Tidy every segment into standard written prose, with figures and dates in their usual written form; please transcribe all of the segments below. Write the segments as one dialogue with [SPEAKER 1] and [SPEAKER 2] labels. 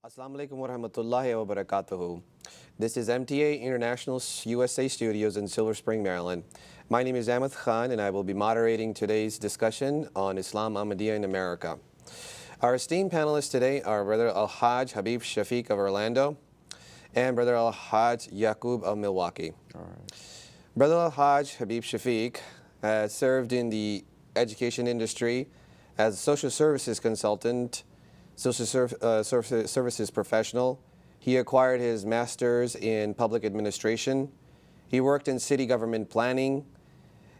[SPEAKER 1] Assalamu alaikum wa rahmatullahi wa barakatuhu. This is MTA International USA Studios in Silver Spring, Maryland. My name is Ahmad Khan and I will be moderating today's discussion on Islam Ahmadiyya in America. Our esteemed panelists today are Brother Al-Haj Habeeb Shafeeq of Orlando and Brother Al-Haj Yaqub of Milwaukee.
[SPEAKER 2] All right.
[SPEAKER 1] Brother Al-Haj Habeeb Shafeeq has served in the education industry as a social services consultant, services professional. He acquired his master's in public administration. He worked in city government planning.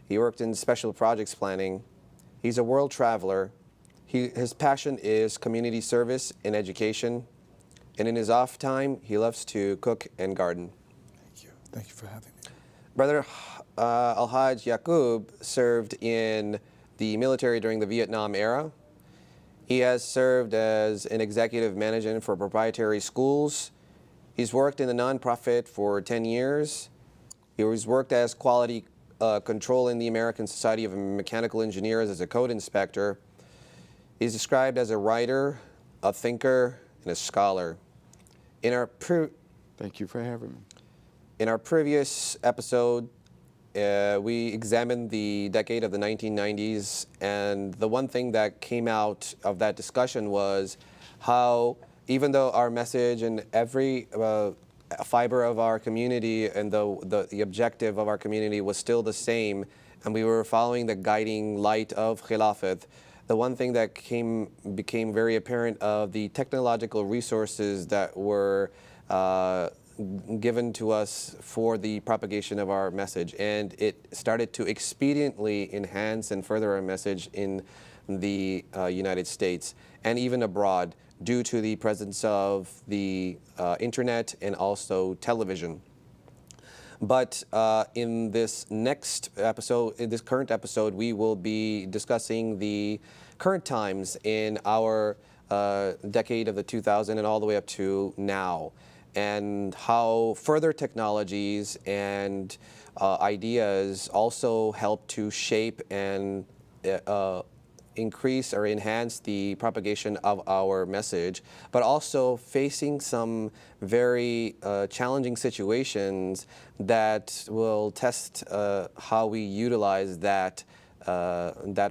[SPEAKER 1] He worked in special projects planning. He's a world traveler. His passion is community service and education. And in his off time, he loves to cook and garden.
[SPEAKER 2] Thank you. Thank you for having me.
[SPEAKER 1] Brother Al-Haj Yaqub served in the military during the Vietnam era. He has served as an executive manager for proprietary schools. He's worked in the nonprofit for 10 years. He's worked as quality control in the American Society of Mechanical Engineers as a code inspector. He's described as a writer, a thinker, and a scholar.
[SPEAKER 2] Thank you for having me.
[SPEAKER 1] In our previous episode, we examined the decade of the 1990s, and the one thing that came out of that discussion was how, even though our message and every fiber of our community and the objective of our community was still the same, and we were following the guiding light of khilafat, the one thing that became very apparent of the technological resources that were given to us for the propagation of our message, and it started to expediently enhance and further our message in the United States and even abroad due to the presence of the internet and also television. But in this next episode, in this current episode, we will be discussing the current times in our decade of the 2000s and all the way up to now, and how further technologies and ideas also help to shape and increase or enhance the propagation of our message, but also facing some very challenging situations that will test how we utilize that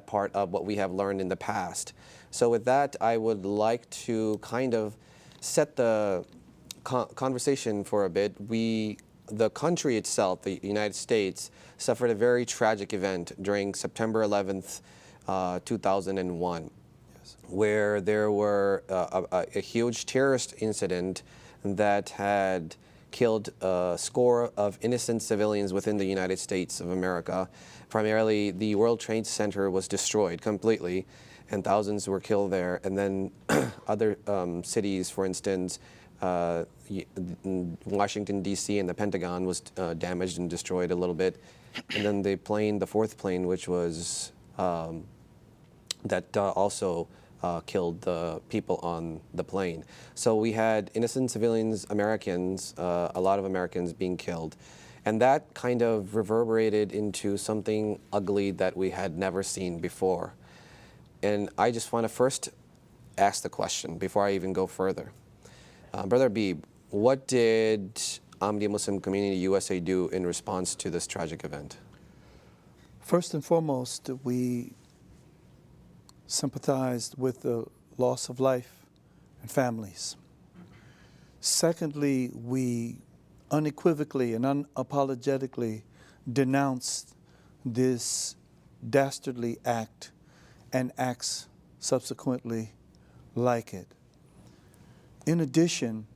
[SPEAKER 1] part of what we have learned in the past. So with that, I would like to kind of set the conversation for a bit. The country itself, the United States, suffered a very tragic event during September 11th, 2001, yes, where there were a huge terrorist incident that had killed a score of innocent civilians within the United States of America. Primarily, the World Trade Center was destroyed completely, and thousands were killed there. And then other cities, for instance, Washington, D.C. and the Pentagon was damaged and destroyed a little bit. And then the fourth plane, which was also killed the people on the plane. So we had innocent civilians, Americans, a lot of Americans being killed. And that kind of reverberated into something ugly that we had never seen before. And I just want to first ask the question before I even go further. Brother Habeeb, what did Ahmadiyya Muslim Community USA do in response to this tragic event?
[SPEAKER 2] First and foremost, we sympathized with the loss of life and families. Secondly, we unequivocally and unapologetically denounced this dastardly act and acts subsequently like it. In addition,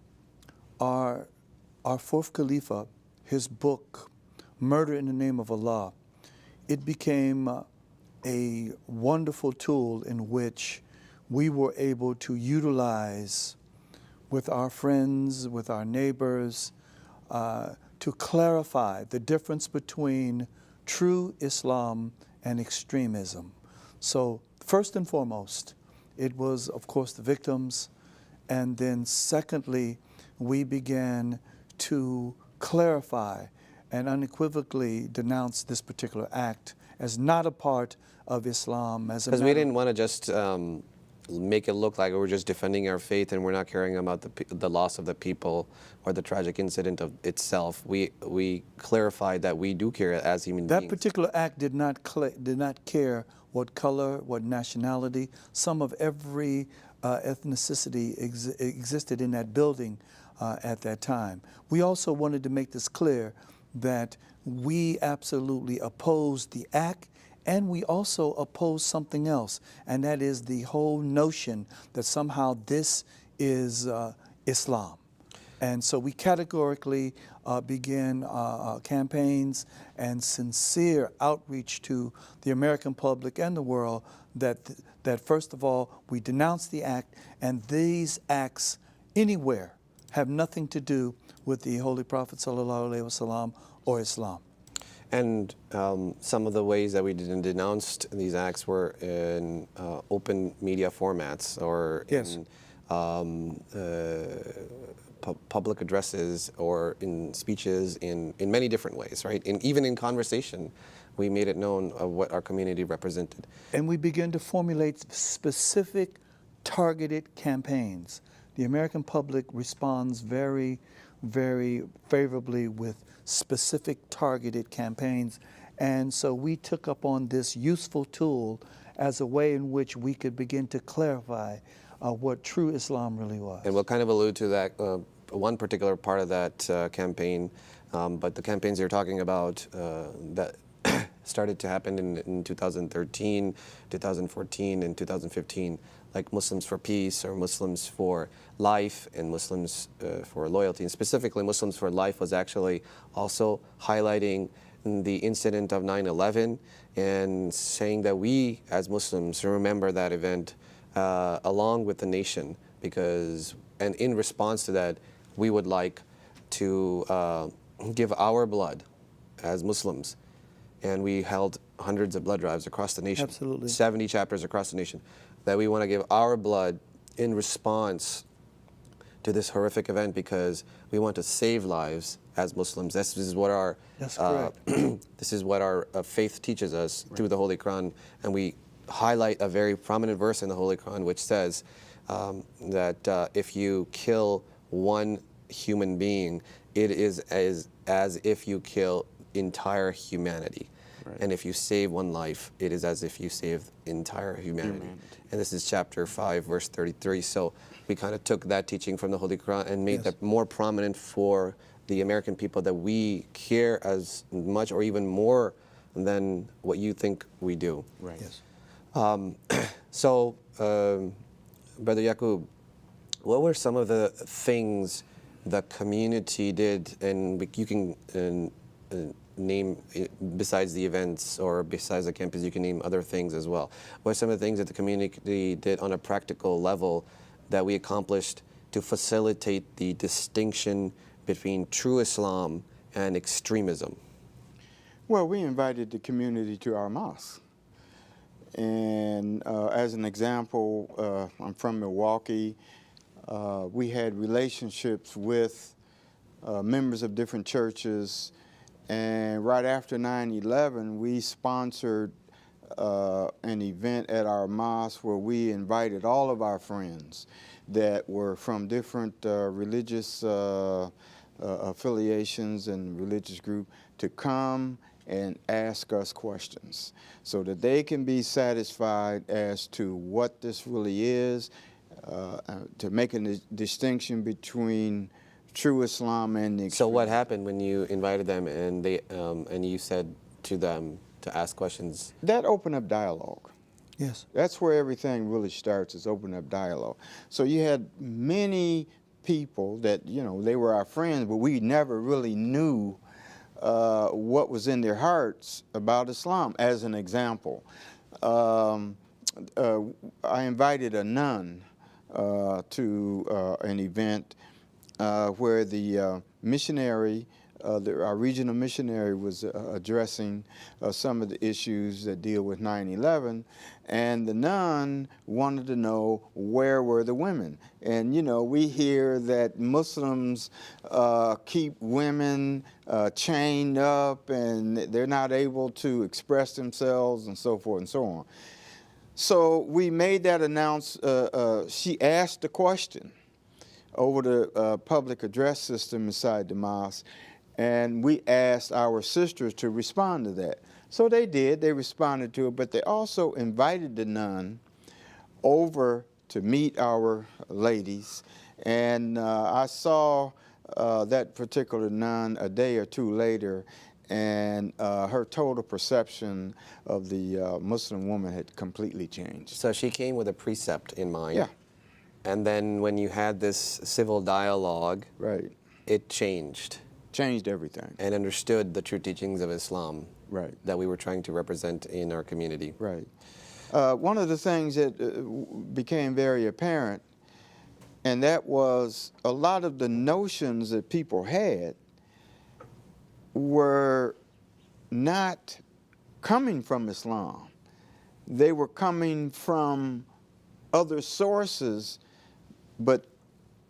[SPEAKER 2] our fourth Khalifa, his book, Murder in the Name of Allah, it became a wonderful tool in which we were able to utilize with our friends, with our neighbors, to clarify the difference between true Islam and extremism. So first and foremost, it was, of course, the victims. And then secondly, we began to clarify and unequivocally denounce this particular act as not a part of Islam. Because
[SPEAKER 1] we didn't want to just make it look like we're just defending our faith and we're not caring about the loss of the people or the tragic incident of itself. We clarified that we do care as human beings.
[SPEAKER 2] That particular act did not care what color, what nationality. Some of every ethnicity existed in that building at that time. We also wanted to make this clear that we absolutely opposed the act, and we also oppose something else, and that is the whole notion that somehow this is Islam. And so we categorically began campaigns and sincere outreach to the American public and the world that first of all, we denounce the act, and these acts anywhere have nothing to do with the Holy Prophet ﷺ or Islam.
[SPEAKER 1] And some of the ways that we denounced these acts were in open media formats or
[SPEAKER 2] Yes.
[SPEAKER 1] in public addresses or in speeches in many different ways, right? Even in conversation, we made it known of what our community represented.
[SPEAKER 2] And we began to formulate specific targeted campaigns. The American public responds very, very favorably with specific targeted campaigns. And so we took up on this useful tool as a way in which we could begin to clarify what true Islam really was.
[SPEAKER 1] And we'll kind of allude to that, one particular part of that campaign, but the campaigns you're talking about that started to happen in 2013, 2014, and 2015, like Muslims for Peace or Muslims for Life and Muslims for Loyalty. And specifically, Muslims for Life was actually also highlighting the incident of 9/11 and saying that we as Muslims remember that event along with the nation, and in response to that, we would like to give our blood as Muslims. And we held hundreds of blood drives across the nation.
[SPEAKER 2] Absolutely.
[SPEAKER 1] 70 chapters across the nation, that we want to give our blood in response to this horrific event because we want to save lives as Muslims. This is what our
[SPEAKER 2] That's correct.
[SPEAKER 1] this is what our faith teaches us through the Holy Quran, and we highlight a very prominent verse in the Holy Quran which says that if you kill one human being, it is as if you kill entire humanity. Right. And if you save one life, it is as if you save entire humanity. And this is chapter 5, verse 33. So we kind of took that teaching from the Holy Quran and made that more prominent for the American people, that we care as much or even more than what you think we do.
[SPEAKER 3] Right.
[SPEAKER 2] Yes.
[SPEAKER 1] So, Brother Yaqub, what were some of the things the community did, and you can name, besides the events or besides the campus, you can name other things as well. What are some of the things that the community did on a practical level that we accomplished to facilitate the distinction between true Islam and extremism?
[SPEAKER 3] Well, we invited the community to our mosque. And as an example, I'm from Milwaukee. We had relationships with members of different churches. And right after 9/11, we sponsored an event at our mosque where we invited all of our friends that were from different religious affiliations and religious groups to come and ask us questions so that they can be satisfied as to what this really is, to make a distinction between true Islam and the extreme.
[SPEAKER 1] So what happened when you invited them and they and you said to them to ask questions?
[SPEAKER 3] That opened up dialogue.
[SPEAKER 2] Yes.
[SPEAKER 3] That's where everything really starts, is open up dialogue. So you had many people that, you know, they were our friends, but we never really knew what was in their hearts about Islam. As an example, I invited a nun to an event where the missionary, our regional missionary, was addressing some of the issues that deal with 9/11, and the nun wanted to know where were the women. And you know, we hear that Muslims keep women chained up and they're not able to express themselves and so forth and so on. So we made that she asked the question over the public address system inside the mosque, and we asked our sisters to respond to that. So they did, they responded to it, but they also invited the nun over to meet our ladies, and I saw that particular nun a day or two later, and her total perception of the Muslim woman had completely changed.
[SPEAKER 1] So she came with a precept in mind.
[SPEAKER 3] Yeah.
[SPEAKER 1] And then when you had this civil dialogue,
[SPEAKER 3] Right.
[SPEAKER 1] it changed.
[SPEAKER 3] Changed everything.
[SPEAKER 1] And understood the true teachings of Islam.
[SPEAKER 3] Right.
[SPEAKER 1] That we were trying to represent in our community.
[SPEAKER 3] Right. One of the things that became very apparent, and that was a lot of the notions that people had were not coming from Islam. They were coming from other sources, but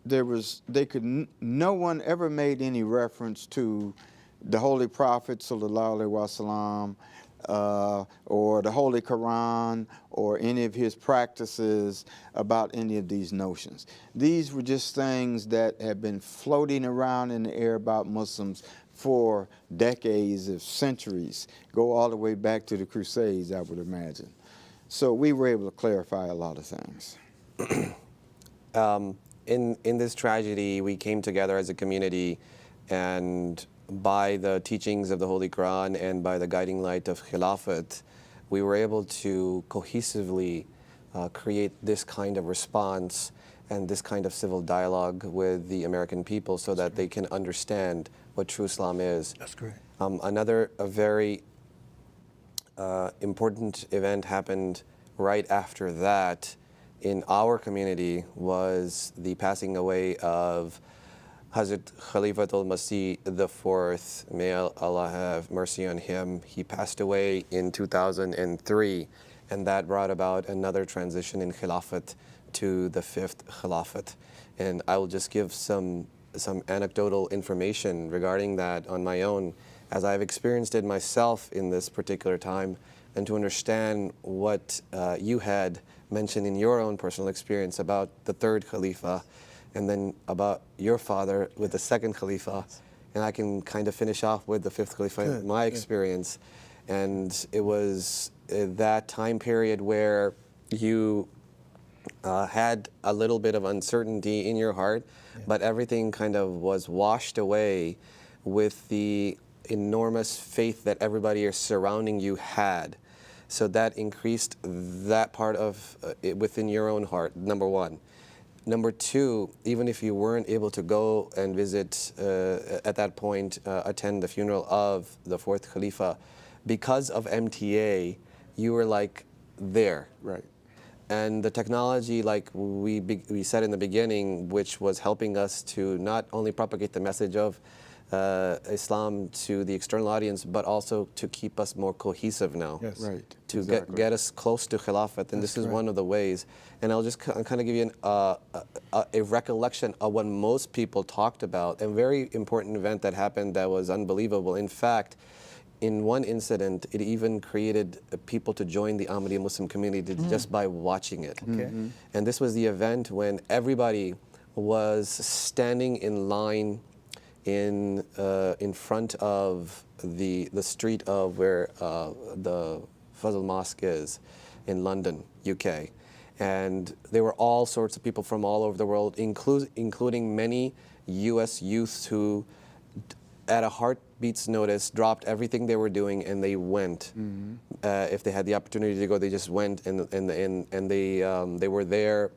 [SPEAKER 3] no one ever made any reference to the Holy Prophet sallallahu alaihi wasallam, or the Holy Quran, or any of his practices about any of these notions. These were just things that have been floating around in the air about Muslims for decades, if centuries, go all the way back to the Crusades, I would imagine. So we were able to clarify a lot of things.
[SPEAKER 1] In this tragedy, we came together as a community, and by the teachings of the Holy Quran and by the guiding light of khilafat, we were able to cohesively create this kind of response and this kind of civil dialogue with the American people so that they can understand what true Islam is.
[SPEAKER 2] That's great.
[SPEAKER 1] Another very important event happened right after that in our community was the passing away of Hazrat Khalifa al-Masih IV. May Allah have mercy on him. He passed away in 2003, and that brought about another transition in khilafat to the fifth khilafat. And I will just give some anecdotal information regarding that on my own, as I've experienced it myself in this particular time, and to understand what you had mentioned in your own personal experience about the third Khalifa, and then about your father with the second Khalifa. And I can kind of finish off with the fifth Khalifa,
[SPEAKER 2] Good.
[SPEAKER 1] my experience. And it was that time period where you had a little bit of uncertainty in your heart, but everything kind of was washed away with the enormous faith that everybody surrounding you had. So that increased that part of it within your own heart, number one. Number two, even if you weren't able to go and visit at that point, attend the funeral of the fourth Khalifa, because of MTA, you were like there.
[SPEAKER 3] Right.
[SPEAKER 1] And the technology, like we said in the beginning, which was helping us to not only propagate the message of Islam to the external audience, but also to keep us more cohesive now.
[SPEAKER 2] Yes.
[SPEAKER 3] Right.
[SPEAKER 1] To
[SPEAKER 3] Exactly.
[SPEAKER 1] get us close to khilafat, and this is one of the ways. And I'll just kind of give you a recollection of what most people talked about, a very important event that happened that was unbelievable. In fact, in one incident, it even created people to join the Ahmadiyya Muslim community just by watching it.
[SPEAKER 2] Okay.
[SPEAKER 1] And this was the event when everybody was standing in line in front of the street of where the Fazl Mosque is in London, UK. And there were all sorts of people from all over the world, including many US youths who, at a heartbeat's notice, dropped everything they were doing and they went. If they had the opportunity to go, they just went, and they were there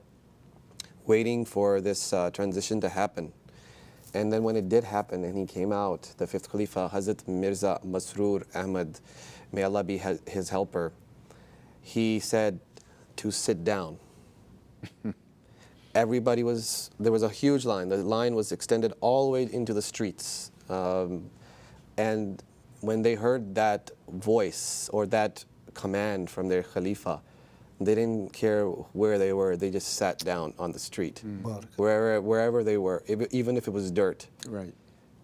[SPEAKER 1] waiting for this transition to happen. And then when it did happen and he came out, the fifth Khalifa, Hazrat Mirza Masroor Ahmad, may Allah be his helper, he said to sit down. There was a huge line. The line was extended all the way into the streets. And when they heard that voice or that command from their Khalifa, they didn't care where they were. They just sat down on the street, wherever they were, even if it was dirt.
[SPEAKER 3] Right.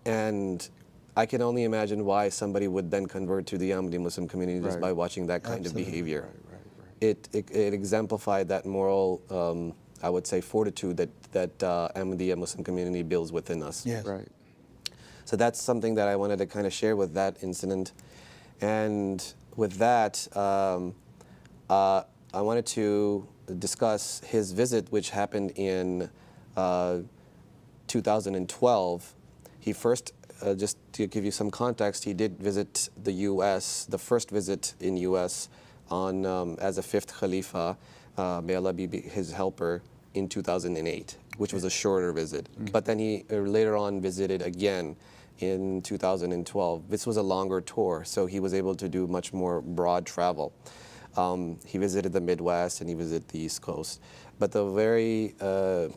[SPEAKER 1] And I can only imagine why somebody would then convert to the Ahmadiyya Muslim community just
[SPEAKER 3] Right.
[SPEAKER 1] by watching that kind
[SPEAKER 2] Absolutely.
[SPEAKER 1] of behavior.
[SPEAKER 3] Right.
[SPEAKER 1] it exemplified that moral, I would say, fortitude that Ahmadiyya Muslim community builds within us.
[SPEAKER 2] Yes.
[SPEAKER 3] Right.
[SPEAKER 1] So that's something that I wanted to kind of share with that incident. And with that, I wanted to discuss his visit, which happened in 2012. He first, just to give you some context, he did visit the U.S., the first visit in U.S. on as a fifth Khalifa, may Allah be his helper, in 2008, which was a shorter visit. But then he later on visited again in 2012. This was a longer tour, so he was able to do much more broad travel. He visited the Midwest and he visited the East Coast. But the very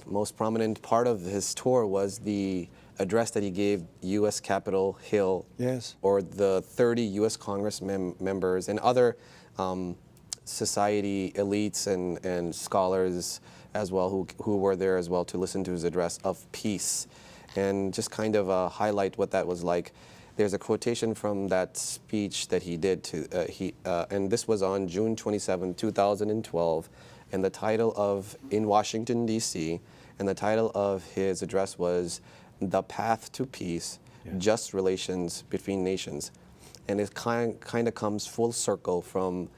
[SPEAKER 1] most prominent part of his tour was the address that he gave U.S. Capitol Hill,
[SPEAKER 2] Yes.
[SPEAKER 1] or the 30 U.S. Congress members and other society elites and scholars as well who were there as well to listen to his address of peace. And just kind of highlight what that was like. There's a quotation from that speech that he did and this was on June 27, 2012, and the title of, in Washington, D.C., and the title of his address was "The Path to Peace, Just Relations Between Nations." And it kind of comes full circle from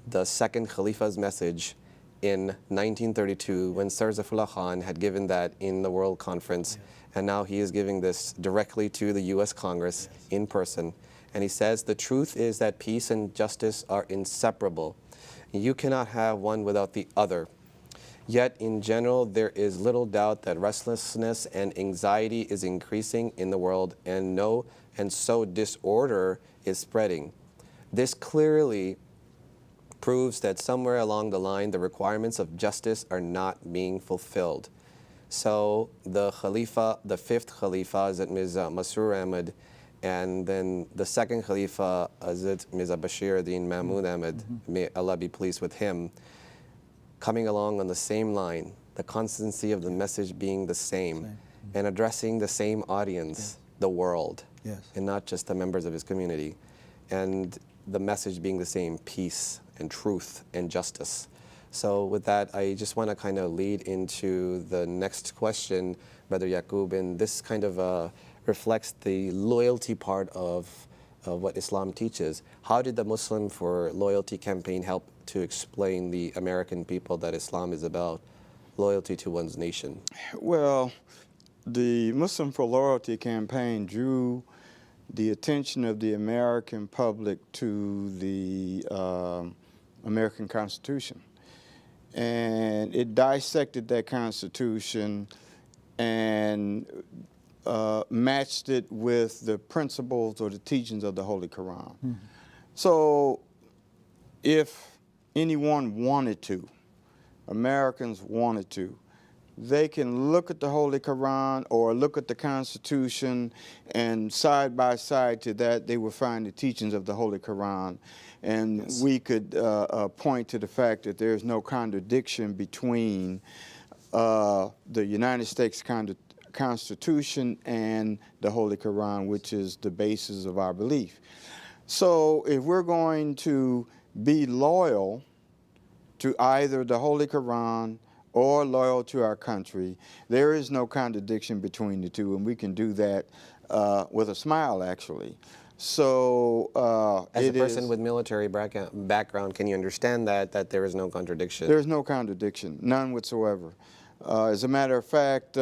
[SPEAKER 1] the second Khalifa's message in 1932 when Sir Zafrullah Khan had given that in the World Conference. And now he is giving this directly to the U.S. Congress in person. And he says, "The truth is that peace and justice are inseparable. You cannot have one without the other. Yet, in general, there is little doubt that restlessness and anxiety is increasing in the world, and so disorder is spreading. This clearly proves that somewhere along the line, the requirements of justice are not being fulfilled." So the Khalifa, the fifth Khalifa, Hazrat Mirza Masroor Ahmad, and then the second Khalifa, Hazrat Mirza Bashir ad-Din Mahmud Ahmad, may Allah be pleased with him, coming along on the same line, the constancy of the message being the same, and addressing the same audience, the world, and not just the members of his community, and the message being the same, peace and truth and justice. So with that, I just want to kind of lead into the next question, Brother Yaqub, and this kind of reflects the loyalty part of what Islam teaches. How did the Muslim for Loyalty campaign help to explain the American people that Islam is about loyalty to one's nation?
[SPEAKER 3] Well, the Muslim for Loyalty campaign drew the attention of the American public to the American Constitution. And it dissected that Constitution and matched it with the principles or the teachings of the Holy Quran. So if anyone wanted to, Americans wanted to, they can look at the Holy Quran or look at the Constitution, and side by side to that, they will find the teachings of the Holy Quran. And we could point to the fact that there's no contradiction between the United States Constitution and the Holy Quran, which is the basis of our belief. So if we're going to be loyal to either the Holy Quran or loyal to our country, there is no contradiction between the two, and we can do that with a smile, actually. So
[SPEAKER 1] as a person with military background, can you understand that there is no contradiction?
[SPEAKER 3] There's no contradiction, none whatsoever. As a matter of fact,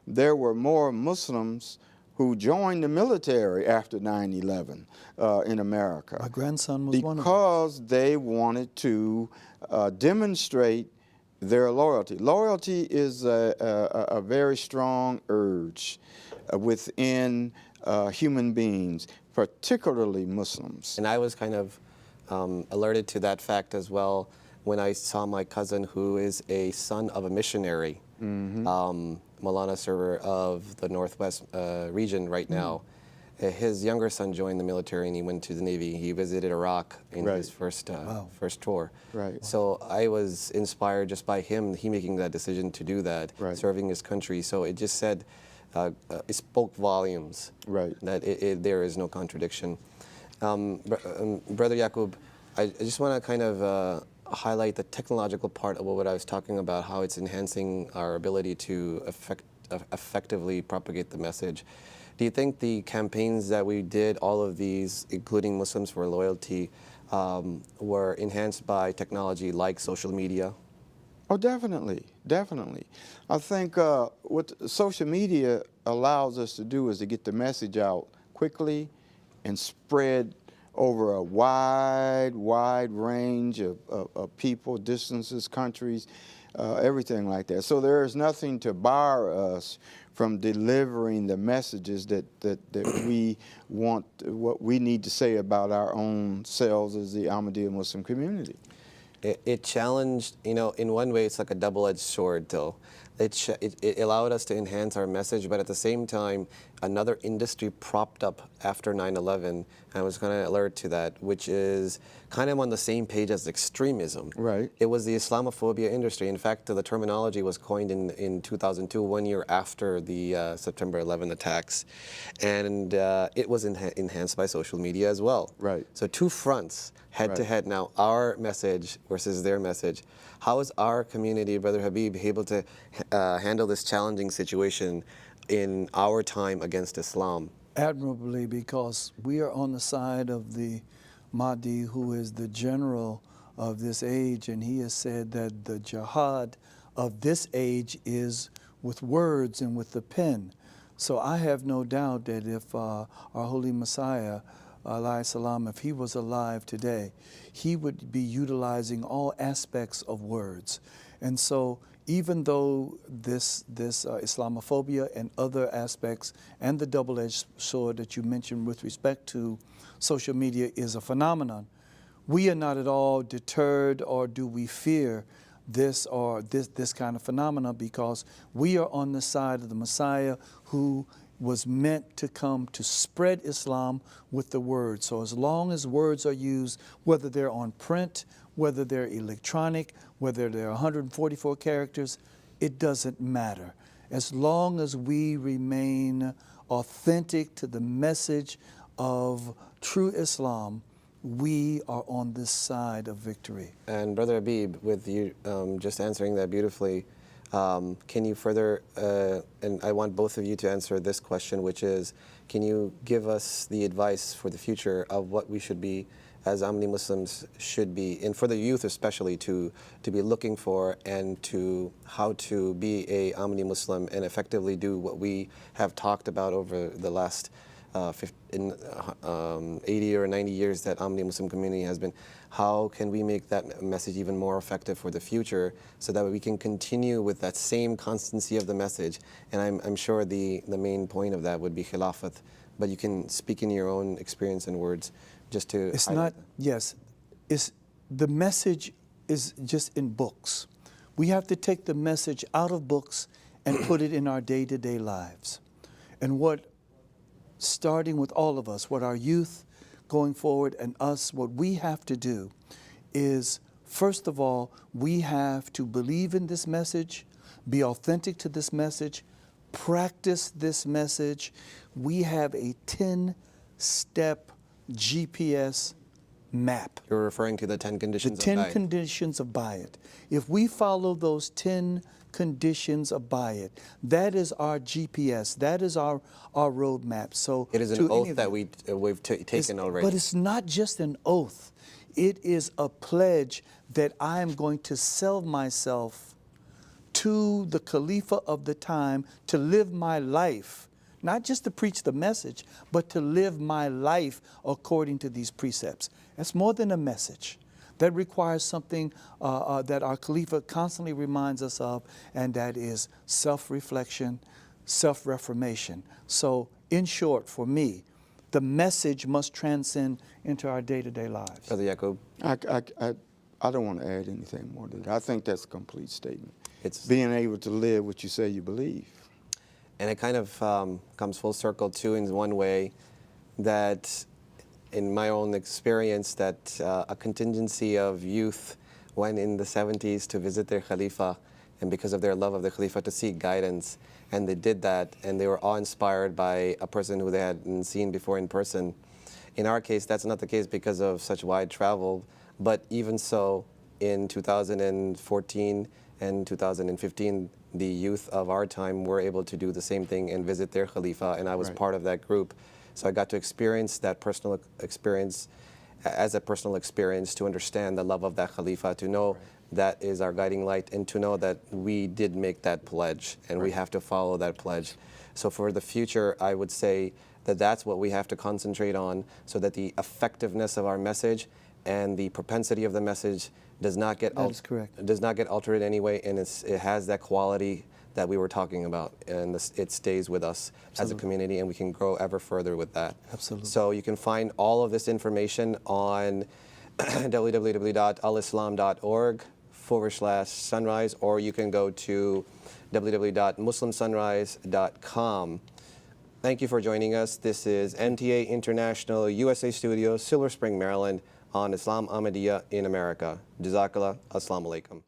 [SPEAKER 3] there were more Muslims who joined the military after 9/11 in America.
[SPEAKER 2] My grandson was one of them.
[SPEAKER 3] Because they wanted to demonstrate their loyalty. Loyalty is a very strong urge within human beings, particularly Muslims.
[SPEAKER 1] And I was kind of alerted to that fact as well when I saw my cousin, who is a son of a missionary, Maulana Server of the Northwest region right now. His younger son joined the military and he went to the Navy. He visited Iraq in his first tour. So I was inspired just by him, making that decision to do that, serving his country. So it just said, it spoke volumes that there is no contradiction. Brother Yaqub, I just want to kind of highlight the technological part of what I was talking about, how it's enhancing our ability to effectively propagate the message. Do you think the campaigns that we did, all of these, including Muslims for Loyalty, were enhanced by technology like social media?
[SPEAKER 3] Oh, definitely, definitely. I think what social media allows us to do is to get the message out quickly and spread over a wide range of people, distances, countries, everything like that. So there is nothing to bar us from delivering the messages that we want, what we need to say about our own selves as the Ahmadiyya Muslim community.
[SPEAKER 1] It challenged, you know, in one way it's like a double-edged sword though. It allowed us to enhance our message, but at the same time, another industry propped up after 9/11, and I was going to alert to that, which is kind of on the same page as extremism.
[SPEAKER 3] Right.
[SPEAKER 1] It was the Islamophobia industry. In fact, the terminology was coined in 2002, 1 year after the September 11 attacks, and it was enhanced by social media as well.
[SPEAKER 3] Right.
[SPEAKER 1] So two fronts, head to head. Now, our message versus their message. How is our community, Brother Habeeb, able to handle this challenging situation in our time against Islam?
[SPEAKER 2] Admirably, because we are on the side of the Mahdi, who is the general of this age, and he has said that the jihad of this age is with words and with the pen. So I have no doubt that if our Holy Messiah, alayhi salam, if he was alive today, he would be utilizing all aspects of words. And so even though this Islamophobia and other aspects and the double-edged sword that you mentioned with respect to social media is a phenomenon, we are not at all deterred or do we fear this kind of phenomena, because we are on the side of the Messiah who was meant to come to spread Islam with the word. So as long as words are used, whether they're on print, whether they're electronic, whether they're 144 characters, it doesn't matter. As long as we remain authentic to the message of true Islam, we are on this side of victory.
[SPEAKER 1] And Brother Habeeb, with you just answering that beautifully, can you further, and I want both of you to answer this question, which is, can you give us the advice for the future of what we should be, as Ahmadi Muslims should be, and for the youth especially, to be looking for, and to how to be a Ahmadi Muslim and effectively do what we have talked about over the last 80 or 90 years that Ahmadi Muslim community has been. How can we make that message even more effective for the future so that we can continue with that same constancy of the message? And I'm sure the main point of that would be khilafat, but you can speak in your own experience and words just to
[SPEAKER 2] It's not, yes, it's, the message is just in books. We have to take the message out of books and put it in our day-to-day lives. And what, starting with all of us, what our youth going forward and us, what we have to do is, first of all, we have to believe in this message, be authentic to this message, practice this message. We have a 10-step GPS map.
[SPEAKER 1] You're referring to the 10 conditions
[SPEAKER 2] The 10
[SPEAKER 1] of Bayat.
[SPEAKER 2] conditions of Bayat. If we follow those 10 conditions of Bayat, that is our GPS, that is our roadmap. So
[SPEAKER 1] It is an oath that we've taken already.
[SPEAKER 2] But it's not just an oath. It is a pledge that I am going to sell myself to the Khalifa of the time to live my life, not just to preach the message, but to live my life according to these precepts. That's more than a message. That requires something that our Khalifa constantly reminds us of, and that is self-reflection, self-reformation. So, in short, for me, the message must transcend into our day-to-day lives.
[SPEAKER 1] Brother Yaqub?
[SPEAKER 3] I don't want to add anything more to that. I think that's a complete statement.
[SPEAKER 1] It's
[SPEAKER 3] being able to live what you say you believe.
[SPEAKER 1] And it kind of comes full circle too, in one way, that in my own experience, that a contingency of youth went in the 70s to visit their Khalifa, and because of their love of the Khalifa, to seek guidance. And they did that, and they were awe-inspired by a person who they hadn't seen before in person. In our case, that's not the case because of such wide travel, but even so, in 2014 and 2015, the youth of our time were able to do the same thing and visit their Khalifa, and I was
[SPEAKER 3] Right.
[SPEAKER 1] part of that group. So I got to experience that personal experience as a personal experience, to understand the love of that Khalifa, to know that is our guiding light, and to know that we did make that pledge and we have to follow that pledge. So for the future, I would say that that's what we have to concentrate on, so that the effectiveness of our message and the propensity of the message does not get
[SPEAKER 2] That is correct.
[SPEAKER 1] does not get altered anyway, and it has that quality that we were talking about, and it stays with us as a community, and we can grow ever further with that.
[SPEAKER 2] Absolutely.
[SPEAKER 1] So you can find all of this information on www.alislam.org/sunrise, or you can go to www.muslimsunrise.com. Thank you for joining us. This is NTA International USA Studios, Silver Spring, Maryland, on Islam Ahmadiyya in America. Jazakallah. Assalamu alaikum.